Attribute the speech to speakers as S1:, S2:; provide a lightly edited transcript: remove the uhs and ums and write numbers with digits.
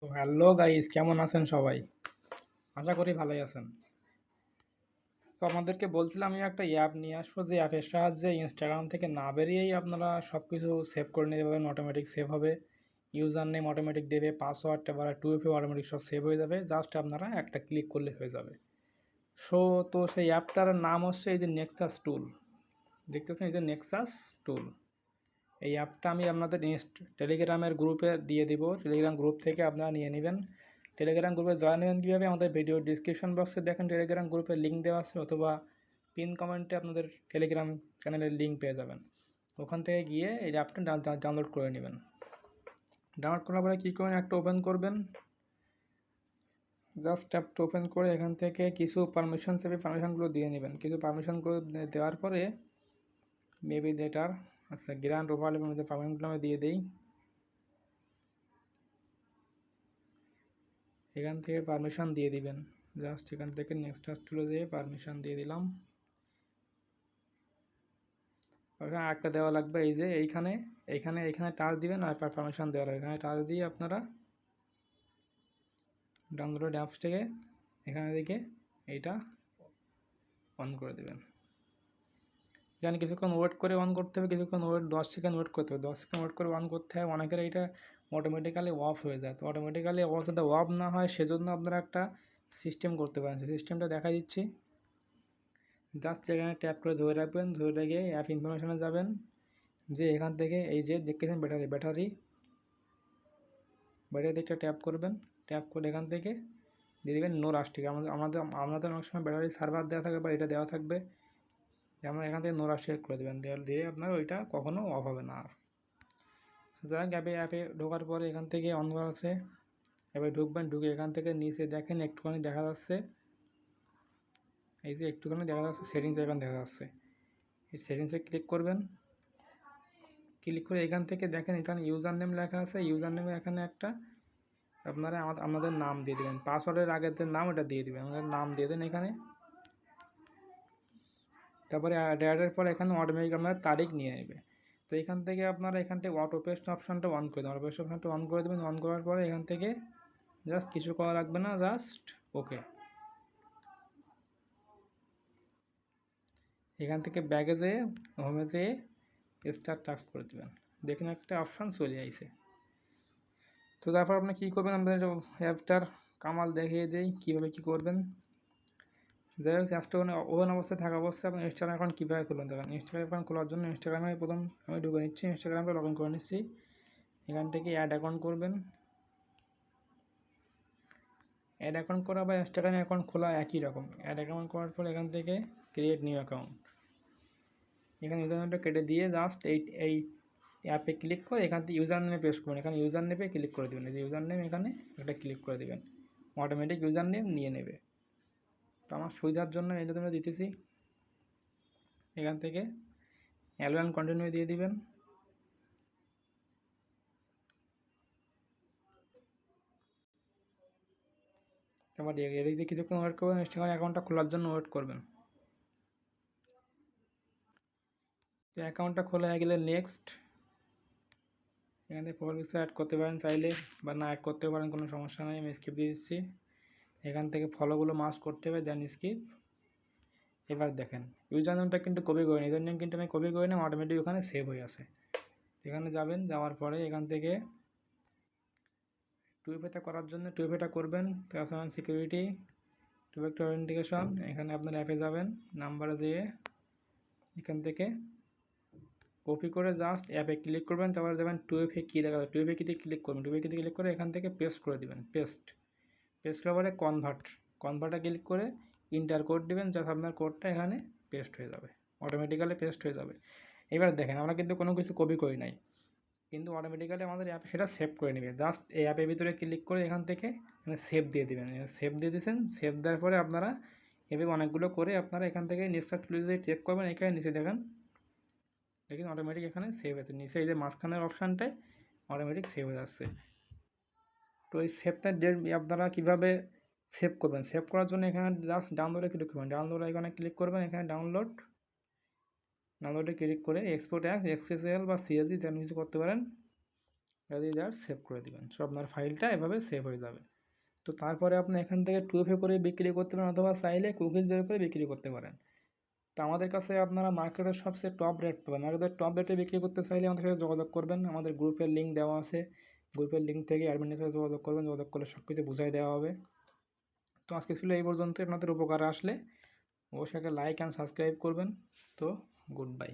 S1: তো hello guys, কেমন আছেন সবাই? আশা করি ভালোই আছেন। তো আপনাদেরকে বলছিলাম আমি একটা অ্যাপ নিয়ে আসবো, যে অ্যাপের সাহায্যে ইনস্টাগ্রাম থেকে না বেরিয়েই আপনারা সব কিছু সেভ করে নিতে পারবেন। অটোমেটিক সেভ হবে, ইউজার নেম অটোমেটিক দেবে, পাসওয়ার্ডটা বা 2FA অটোমেটিক সব সেভ হয়ে যাবে। জাস্ট আপনারা একটা ক্লিক করলে হয়ে যাবে। তো সেই অ্যাপটার নাম হচ্ছে এই যে নেক্সাস টুল। দেখতেছেন এই যে নেক্সাস টুল। এই অ্যাপটা আমি আপনাদের টেলিগ্রামের গ্রুপে দিয়ে দিব। টেলিগ্রাম গ্রুপ থেকে আপনারা নিয়ে নেবেন। টেলিগ্রাম গ্রুপে জয়েন হবেন কীভাবে? আমাদের ভিডিও ডিসক্রিপশন বক্সে দেখেন টেলিগ্রাম গ্রুপের লিঙ্ক দেওয়া আছে, অথবা পিন কমেন্টে আপনাদের টেলিগ্রাম চ্যানেলের লিঙ্ক পেয়ে যাবেন। ওখান থেকে গিয়ে এই অ্যাপটা ডাউনলোড করে নেবেন। ডাউনলোড করার পরে কী করবেন, একটা ওপেন করবেন। জাস্ট অ্যাপটা ওপেন করে এখান থেকে কিছু পারমিশন সেবে পারমিশনগুলো দিয়ে নেবেন। কিছু পারমিশনগুলো দেওয়ার পরে মেবি ডেটার আচ্ছা গ্র্যান্ড ওভারলের মধ্যে পারমিশনগুলো আমি দিয়ে দিই। এখান থেকে পারমিশন দিয়ে দিবেন। জাস্ট এখান থেকে নেক্সট টুলে যেয়ে পারমিশন দিয়ে দিলাম। ওখানে একটা দেওয়া লাগবে, এই যে এইখানে এইখানে টাচ দিবেন আর পারমিশন দেওয়া লাগবে। এখানে টাচ দিয়ে আপনারা ডাউনলোড অ্যাপস থেকে এখানে থেকে এইটা অন করে দেবেন। জানি কিছুক্ষণ ওয়েট করে অন করতে হবে, কিছুক্ষণ 10 সেকেন্ড ওয়েট করতে হবে। 10 সেকেন্ড ওয়েট করে অন করতে হয়। অনেকের এইটা অটোমেটিক্যালি অফ হয়ে যায়। তো অটোমেটিক্যালি যাতে অফ না হয় সেজন্য আপনারা একটা সিস্টেম করতে পারেন। সেই সিস্টেমটা দেখা দিচ্ছি। জাস্ট এখানে ট্যাপ করে ধরে রাখবেন, ধরে রেখে অ্যাপ ইনফরমেশনে যাবেন। যে এখান থেকে এই যে দেখতেছেন ব্যাটারি একটা ট্যাপ করবেন। ট্যাপ করে এখান থেকে দিয়ে দেবেন নো রাস্টিক। আমাদের অনেক সময় ব্যাটারি সার্ভার দেওয়া থাকবে বা এটা দেওয়া থাকবে, যেমন এখান থেকে নো রাস্টিক করে দেবেন। দিয়ে আপনার ওইটা কখনও অফ হবে না। আর যাই অ্যাপে ঢোকার পরে এখান থেকে অন করা আছে, এবার ঢুকবেন। ঢুকে এখান থেকে নিচে দেখেন একটুখানি দেখা যাচ্ছে, এই যে একটুখানি দেখা যাচ্ছে সেটিংস এখানে দেখা যাচ্ছে। এই সেটিংসে ক্লিক করবেন। ক্লিক করে এখান থেকে দেখেন এখানে ইউজার নেম লেখা আছে। ইউজার নেমে এখানে একটা আপনারা আমাদের নাম দিয়ে দেবেন। পাসওয়ার্ডের আগের যে নাম ওটা দিয়ে দেবেন। আমাদের নাম দিয়ে দেন এখানে। তারপরে ডেটার পর এখানে অটোমেটিক আপনার তারিখ নিয়ে নেবে। তো এখান থেকে আপনারা এখান থেকে অটো পেস্ট অপশানটা অন করে দেবেন। অটো পেস্ট অপশানটা অন করে দেবেন। অন করার পরে এখান থেকে জাস্ট কিছু করা লাগবে না, জাস্ট ওকে। এখান থেকে ব্যাগে যেয়ে হোমে যেয়ে স্টার্ট টাস্ক করে দেবেন। দেখেন একটা অপশান চলে আইছে। তো তারপর আপনি কী করবেন, আপনাদের অ্যাপটার কামাল দেখিয়ে দেই কীভাবে কী করবেন। যাই হোক, অ্যাপটা ওপেন অবস্থায় থাকা অবস্থায় আপনি ইনস্টাগ্রাম অ্যাকাউন্ট কীভাবে খুলবেন দেখেন। ইনস্টাগ্রাম অ্যাকাউন্ট খোলার জন্য ইনস্টাগ্রামে প্রথম আমি ঢুকে নিচ্ছি। ইনস্টাগ্রামে লগ ইন করে নিচ্ছি। এখান থেকে অ্যাড অ্যাকাউন্ট করবেন। অ্যাড অ্যাকাউন্ট করা বা ইনস্টাগ্রাম অ্যাকাউন্ট খোলা একই রকম। অ্যাড অ্যাকাউন্ট করার পর এখান থেকে ক্রিয়েট নিউ অ্যাকাউন্ট, এখানে ইউজার নেমটা কেটে দিয়ে জাস্ট এই অ্যাপে ক্লিক করে এখান থেকে ইউজার নেমে পেস্ট করবেন। এখানে ইউজার নেমে ক্লিক করে দেবেন। এই যে ইউজার নেম এখানে একটা ক্লিক করে দেবেন, অটোমেটিক ইউজার নেম নিয়ে নেবে। তো আমার সুবিধার জন্য এটা তোমরা দিতেছি। এখান থেকে অ্যালো অ্যান্ড কন্টিনিউ দিয়ে দিবেন। তারপর এদিক দিয়ে কিছুক্ষণ ওয়েট করবেন। ইনস্টাগ্রাম অ্যাকাউন্টটা খোলার জন্য ওয়েট করবেন। তো অ্যাকাউন্টটা খোলা হয়ে গেলে নেক্সট, এখান থেকে প্রোফাইল পিকচার অ্যাড করতে পারেন চাইলে, বা না অ্যাড করতে পারেন, কোনো সমস্যা নেই। আমি স্কিপ দিয়ে দিচ্ছি। এখান থেকে ফলোগুলো মাস্ট করতে হবে, দেন স্কিপ। এবার দেখেন ইউজার নেমটা কিন্তু কপি করে নিই, ইউজার নেম কিন্তু আমি কপি করে নিই, অটোমেটিক ওখানে সেভ হয়ে আছে। এখানে যাবেন, যাওয়ার পরে এখান থেকে 2FA করার জন্য 2FA করবেন। Password security 2 factor authentication. এখানে আপনার অ্যাপে যাবেন, নাম্বারে যেয়ে এখান থেকে কপি করে জাস্ট অ্যাপে ক্লিক করবেন। তারপরে দেবেন 2FA কি লেখা আছে, 2FA কিতে ক্লিক করবেন। 2FA কিতে ক্লিক করে এখান থেকে পেস্ট করে দেবেন। পেস্ট করার পরে কনভার্টে ক্লিক করে ইন্টার কোড দেবেন। জাস্ট আপনার কোডটা এখানে পেস্ট হয়ে যাবে, অটোমেটিক্যালি পেস্ট হয়ে যাবে। এবার দেখেন আমরা কিন্তু কোনো কিছু কপি করি নাই, কিন্তু অটোমেটিক্যালি আমাদের অ্যাপ সেটা সেভ করে নেবে। জাস্ট এই অ্যাপের ভিতরে ক্লিক করে এখান থেকে সেভ দিয়ে দেবেন। সেভ দিয়ে দিয়েছেন। সেভ দেওয়ার পরে আপনারা এভাবে অনেকগুলো করে আপনারা এখান থেকে নিচটা তুলে দিয়ে চেক করবেন। এখানে নিচে দেখেন অটোমেটিক এখানে সেভ হয়েছে। নিচে এই যে মাঝখানের অপশানটায় অটোমেটিক সেভ হয়ে যাচ্ছে। তো এই সেভটা আপনারা কীভাবে সেভ করবেন, সেভ করার জন্য এখানে জাস্ট ডাউনলোডে ক্লিক করবেন। ডাউনলোড এখানে ক্লিক করবেন। এখানে ডাউনলোডে ক্লিক করে এক্সপোর্ট অ্যাস এক্সএসএল বা সিএসভি তেমন কিছু করতে পারেন। এটা দিয়ে জাস্ট সেভ করে দেবেন। সো আপনার ফাইলটা এভাবে সেভ হয়ে যাবে। তো তারপরে আপনি এখান থেকে 2FA করে বিক্রি করতে পারেন অথবা চাইলে কুকিজ বের করে বিক্রি করতে পারেন। তো আমাদের কাছে আপনারা মার্কেটের সবচেয়ে টপ রেট পাবেন। মার্কেটের টপ রেটে বিক্রি করতে চাইলে আমাদের সাথে যোগাযোগ করবেন। আমাদের গ্রুপের লিঙ্ক দেওয়া আছে, গ্রুপের লিঙ্ক থেকে অ্যাডমিনের সাথে যোগাযোগ করবেন, যোগাযোগ করলে সব কিছু বুঝাই দেওয়া হবে। তো আজকে ছিল এই পর্যন্ত। আপনাদের উপকারে আসলে অবশ্যই একটা লাইক অ্যান্ড সাবস্ক্রাইব করবেন। তো গুড বাই।